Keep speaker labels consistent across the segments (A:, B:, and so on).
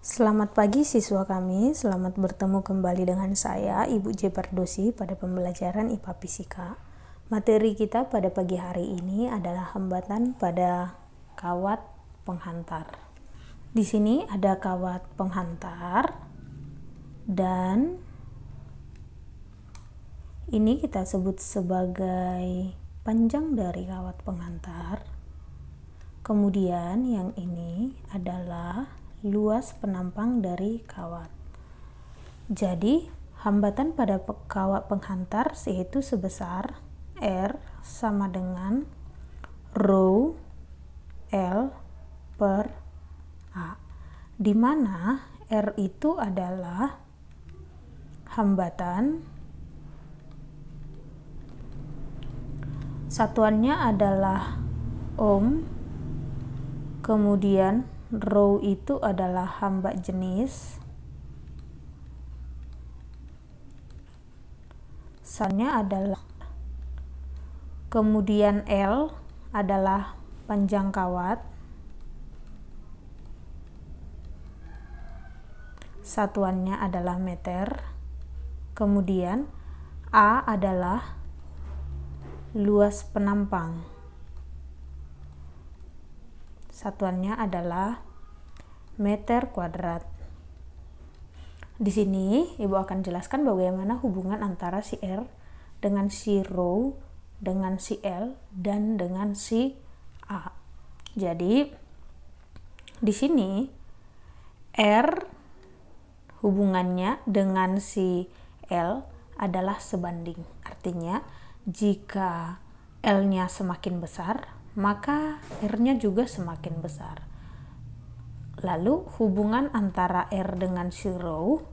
A: Selamat pagi siswa kami, selamat bertemu kembali dengan saya, Ibu J. Pardosi pada pembelajaran IPA Fisika. Materi kita pada pagi hari ini adalah hambatan pada kawat penghantar. Di sini ada kawat penghantar dan ini kita sebut sebagai panjang dari kawat penghantar. Kemudian yang ini adalah luas penampang dari kawat. Jadi, hambatan pada kawat penghantar yaitu sebesar R sama dengan rho L per A, di mana R itu adalah hambatan, satuannya adalah ohm, kemudian rho itu adalah hambat jenis, salnya adalah, kemudian L adalah panjang kawat, satuannya adalah meter, kemudian A adalah luas penampang, satuannya adalah meter kuadrat. Di sini Ibu akan jelaskan bagaimana hubungan antara si R dengan si rho, dengan si L, dan dengan si A. Jadi di sini R hubungannya dengan si L adalah sebanding. Artinya jika L-nya semakin besar, maka R-nya juga semakin besar. Lalu hubungan antara R dengan si rho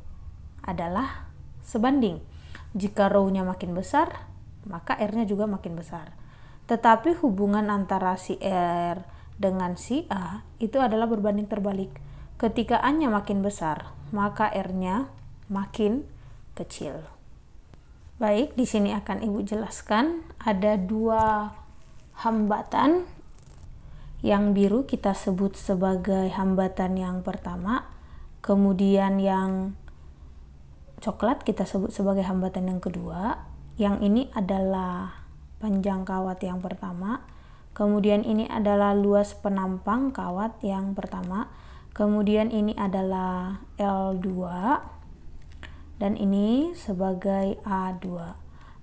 A: adalah sebanding. Jika rho-nya makin besar, maka R-nya juga makin besar. Tetapi hubungan antara si R dengan si A itu adalah berbanding terbalik. Ketika A-nya makin besar, maka R-nya makin kecil. Baik, di sini akan Ibu jelaskan ada dua hambatan. Yang biru kita sebut sebagai hambatan yang pertama, kemudian yang coklat kita sebut sebagai hambatan yang kedua. Yang ini adalah panjang kawat yang pertama, kemudian ini adalah luas penampang kawat yang pertama, kemudian ini adalah L2 dan ini sebagai A2.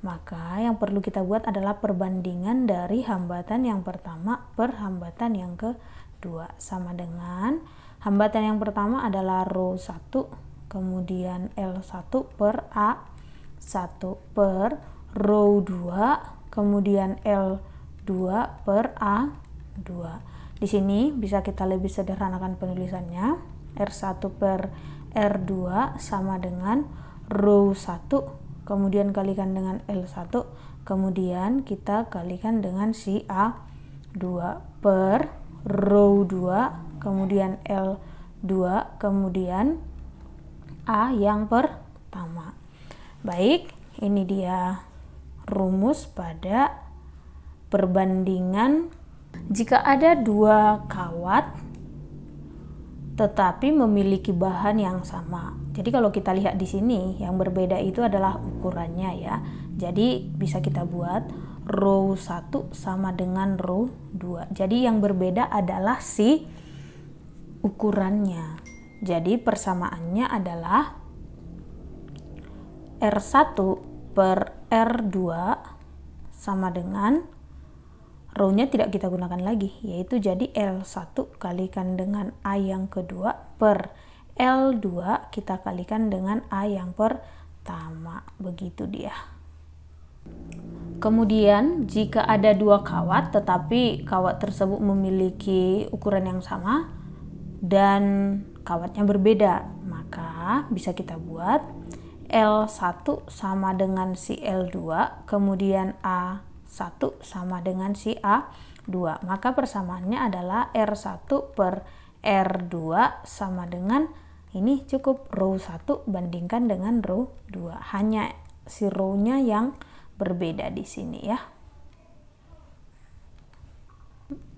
A: Maka yang perlu kita buat adalah perbandingan dari hambatan yang pertama per hambatan yang kedua. Sama dengan hambatan yang pertama adalah rho 1, kemudian L1 per A1 per rho 2, kemudian L2 per A2. Di sini bisa kita lebih sederhanakan penulisannya. R1 per R2 sama dengan rho 1 kemudian kalikan dengan L1, kemudian kita kalikan dengan si A2 per rho 2, kemudian L2, kemudian A yang pertama. Baik, ini dia rumus pada perbandingan jika ada dua kawat tetapi memiliki bahan yang sama. Jadi kalau kita lihat di sini, yang berbeda itu adalah ukurannya ya. Jadi bisa kita buat rho 1 sama dengan rho 2. Jadi yang berbeda adalah si ukurannya. Jadi persamaannya adalah R1 per R2 sama dengan rho-nya tidak kita gunakan lagi, yaitu jadi L1 kalikan dengan A yang kedua per L2 kita kalikan dengan A yang pertama. Begitu dia. Kemudian jika ada dua kawat tetapi kawat tersebut memiliki ukuran yang sama dan kawatnya berbeda, maka bisa kita buat L1 sama dengan si L2, kemudian A1 sama dengan si A2. Maka persamaannya adalah R1 per R2 sama dengan, ini cukup rho 1 bandingkan dengan rho 2. Hanya si rho-nya yang berbeda di sini ya.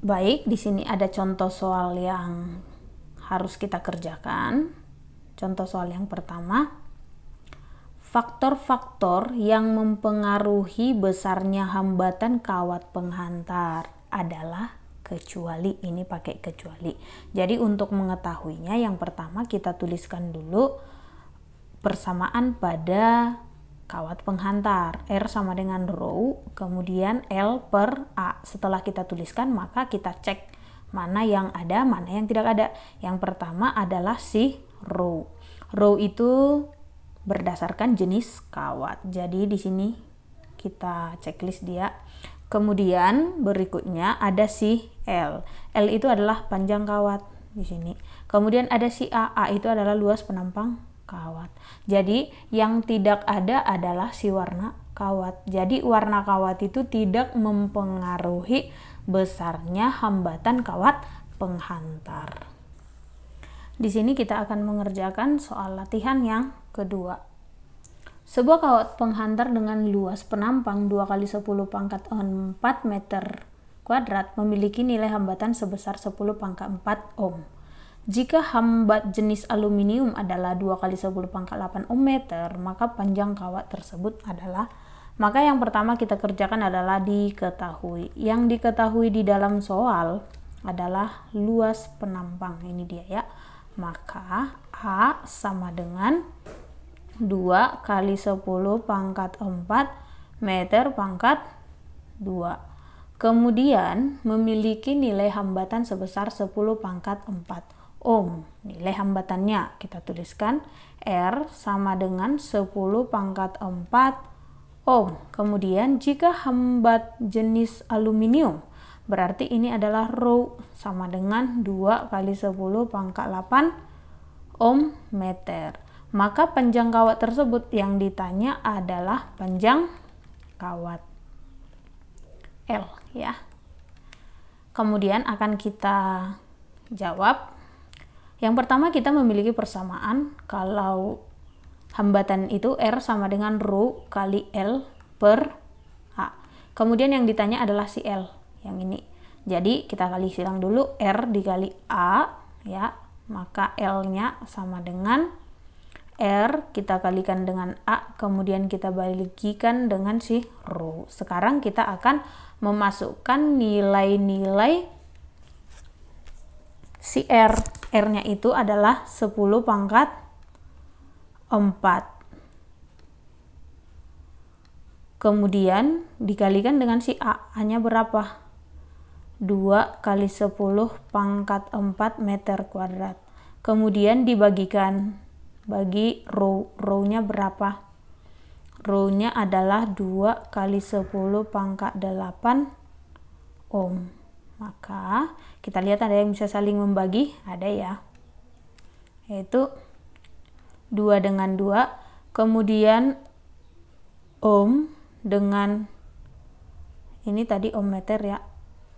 A: Baik, di sini ada contoh soal yang harus kita kerjakan. Contoh soal yang pertama, faktor-faktor yang mempengaruhi besarnya hambatan kawat penghantar adalah kecuali. Ini pakai kecuali. Jadi untuk mengetahuinya, yang pertama kita tuliskan dulu persamaan pada kawat penghantar. R sama dengan rho, kemudian L per A. Setelah kita tuliskan, maka kita cek mana yang ada, mana yang tidak ada. Yang pertama adalah si rho. Rho itu berdasarkan jenis kawat. Jadi di sini kita checklist dia. Kemudian berikutnya ada si L. L itu adalah panjang kawat di sini. Kemudian ada si A. A itu adalah luas penampang kawat. Jadi yang tidak ada adalah si warna kawat. Jadi warna kawat itu tidak mempengaruhi besarnya hambatan kawat penghantar. Di sini kita akan mengerjakan soal latihan yang kedua. Sebuah kawat penghantar dengan luas penampang 2 × 10⁴ meter kuadrat memiliki nilai hambatan sebesar 10⁴ ohm. Jika hambat jenis aluminium adalah 2 × 10⁸ ohm meter, maka panjang kawat tersebut adalah. Maka yang pertama kita kerjakan adalah diketahui. Yang diketahui di dalam soal adalah luas penampang. Ini dia ya. Maka A sama dengan 2 × 10⁴ meter pangkat 2. Kemudian memiliki nilai hambatan sebesar 10⁴ ohm. Nilai hambatannya kita tuliskan R sama dengan 10⁴ ohm. Kemudian jika hambat jenis aluminium, berarti ini adalah rho sama dengan 2 × 10⁴ ohm meter. Maka panjang kawat tersebut yang ditanya adalah panjang kawat L ya. Kemudian akan kita jawab. Yang pertama kita memiliki persamaan kalau hambatan itu R sama dengan rho kali L per A. Kemudian yang ditanya adalah si L yang ini. Jadi kita kali silang dulu, R dikali A ya, maka L-nya sama dengan R kita kalikan dengan A, kemudian kita bagikan dengan si rho. Sekarang kita akan memasukkan nilai-nilai si R. R-nya itu adalah 10⁴. Kemudian dikalikan dengan si A. A-nya berapa? 2 × 10⁴ meter kuadrat. Kemudian dibagikan bagi rho. Rho-nya berapa? Rho-nya adalah 2 × 10⁸ ohm. Maka kita lihat ada yang bisa saling membagi, ada ya. Yaitu 2 dengan 2, kemudian ohm dengan ini tadi ohm meter ya,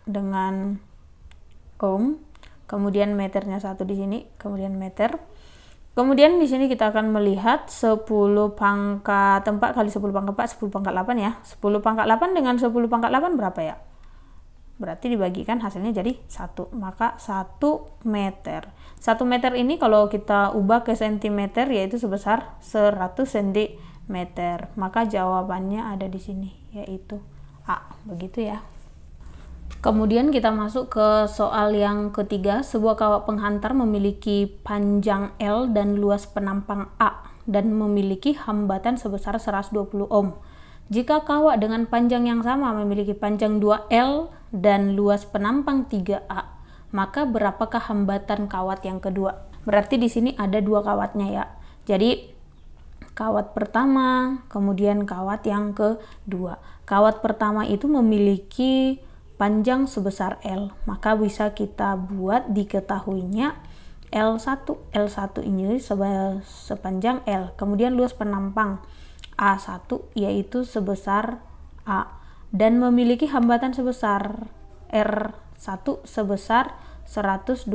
A: dengan ohm, kemudian meternya 1 di sini, kemudian meter. Kemudian di sini kita akan melihat 10⁴ kali 10⁴ 10⁴ ya. 10⁴ dengan 10⁴ berapa ya? Berarti dibagikan hasilnya jadi 1. Maka 1 meter. 1 meter ini kalau kita ubah ke sentimeter yaitu sebesar 100 cm. Maka jawabannya ada di sini yaitu A. Begitu ya. Kemudian kita masuk ke soal yang ketiga. Sebuah kawat penghantar memiliki panjang L dan luas penampang A dan memiliki hambatan sebesar 120 ohm. Jika kawat dengan panjang yang sama memiliki panjang 2L dan luas penampang 3A, maka berapakah hambatan kawat yang kedua? Berarti di sini ada 2 kawatnya ya. Jadi kawat pertama, kemudian kawat yang kedua. Kawat pertama itu memiliki panjang sebesar L, maka bisa kita buat diketahuinya L1. L1 ini sepanjang L. Kemudian luas penampang A1 yaitu sebesar A dan memiliki hambatan sebesar R1 sebesar 120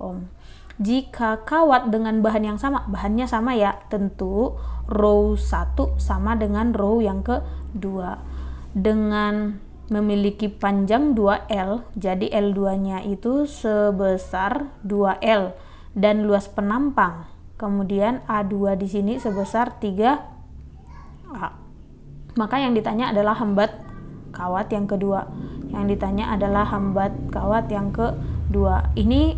A: ohm. Jika kawat dengan bahan yang sama, bahannya sama ya, tentu rho 1 sama dengan rho yang kedua. Dengan memiliki panjang 2L, jadi L2-nya itu sebesar 2L dan luas penampang. Kemudian A2 di sini sebesar 3A. Maka yang ditanya adalah hambat kawat yang kedua. Yang ditanya adalah hambat kawat yang kedua. Ini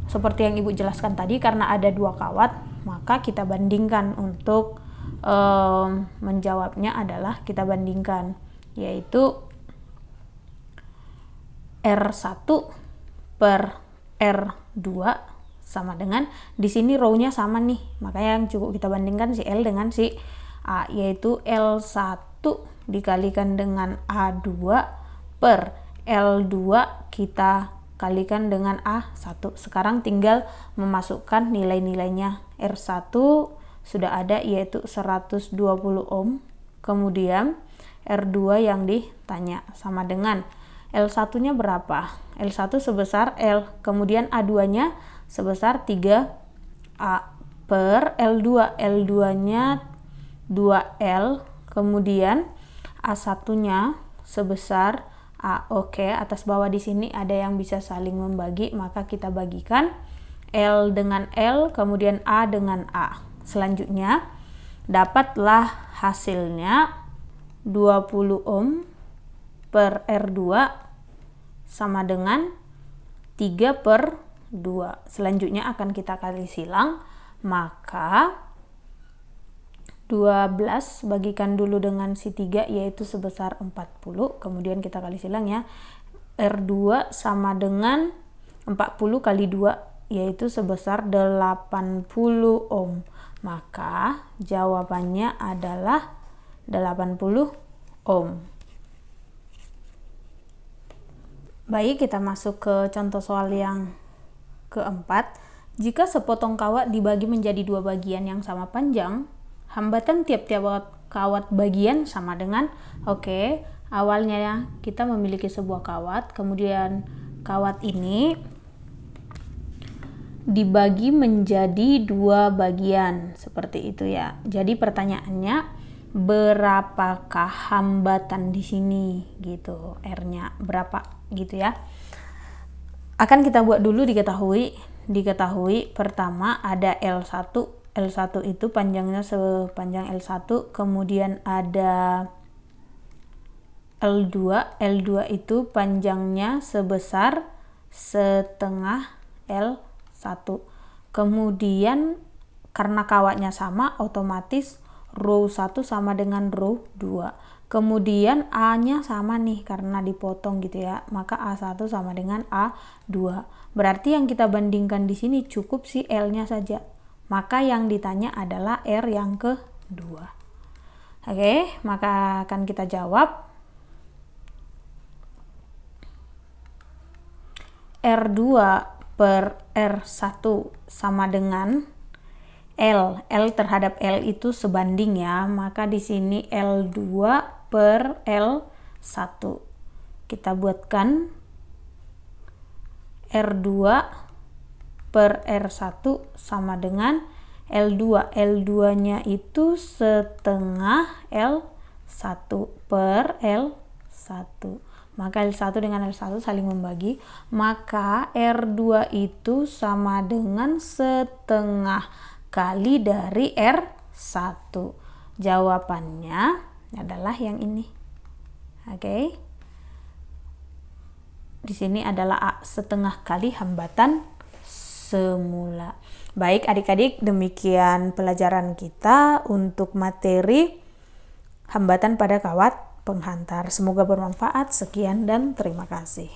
A: seperti yang Ibu jelaskan tadi, karena ada 2 kawat, maka kita bandingkan. Untuk menjawabnya adalah kita bandingkan, yaitu R1 per R2 sama dengan, di sini row-nya sama nih, makanya yang cukup kita bandingkan si L dengan si A, yaitu L1 dikalikan dengan A2 per L2 kita kalikan dengan A1. Sekarang tinggal memasukkan nilai-nilainya. R1 sudah ada, yaitu 120 ohm. Kemudian R2 yang ditanya sama dengan L1 nya berapa? L1 sebesar L, kemudian A2 nya sebesar 3A per L2. L2 nya 2L, kemudian A1 nya sebesar A. Oke, atas bawah di sini ada yang bisa saling membagi, maka kita bagikan L dengan L, kemudian A dengan A. Selanjutnya dapatlah hasilnya 20 ohm per R2 sama dengan 3 per 2. Selanjutnya akan kita kali silang, maka 12 bagikan dulu dengan si 3, yaitu sebesar 40. Kemudian kita kali silang ya. R2 sama dengan 40 kali 2, yaitu sebesar 80 ohm. Maka jawabannya adalah 80 ohm. Baik, kita masuk ke contoh soal yang keempat. Jika sepotong kawat dibagi menjadi 2 bagian yang sama panjang, hambatan tiap-tiap kawat bagian sama dengan, oke, awalnya ya, kita memiliki sebuah kawat, kemudian kawat ini dibagi menjadi 2 bagian, seperti itu ya. Jadi pertanyaannya, berapakah hambatan di sini gitu, R-nya berapa gitu ya. Akan kita buat dulu diketahui pertama ada L1. L1 itu panjangnya sepanjang L1, kemudian ada L2. L2 itu panjangnya sebesar setengah L1. Kemudian karena kawatnya sama, otomatis row 1 sama dengan row 2. Kemudian A-nya sama nih karena dipotong gitu ya, maka A1 sama dengan A2. Berarti yang kita bandingkan di sini cukup si L-nya saja. Maka yang ditanya adalah R yang kedua. Oke, maka akan kita jawab R2 per R1 sama dengan L. L terhadap L itu sebanding ya, maka di sini L2 per L1. Kita buatkan R2 per R1 sama dengan L2. L2-nya itu setengah L1 per L1. Maka L1 dengan L1 saling membagi, maka R2 itu sama dengan setengah kali dari R1. Jawabannya adalah yang ini. Oke. Di sini adalah A, setengah kali hambatan semula. Baik adik-adik, demikian pelajaran kita untuk materi hambatan pada kawat penghantar. Semoga bermanfaat. Sekian dan terima kasih.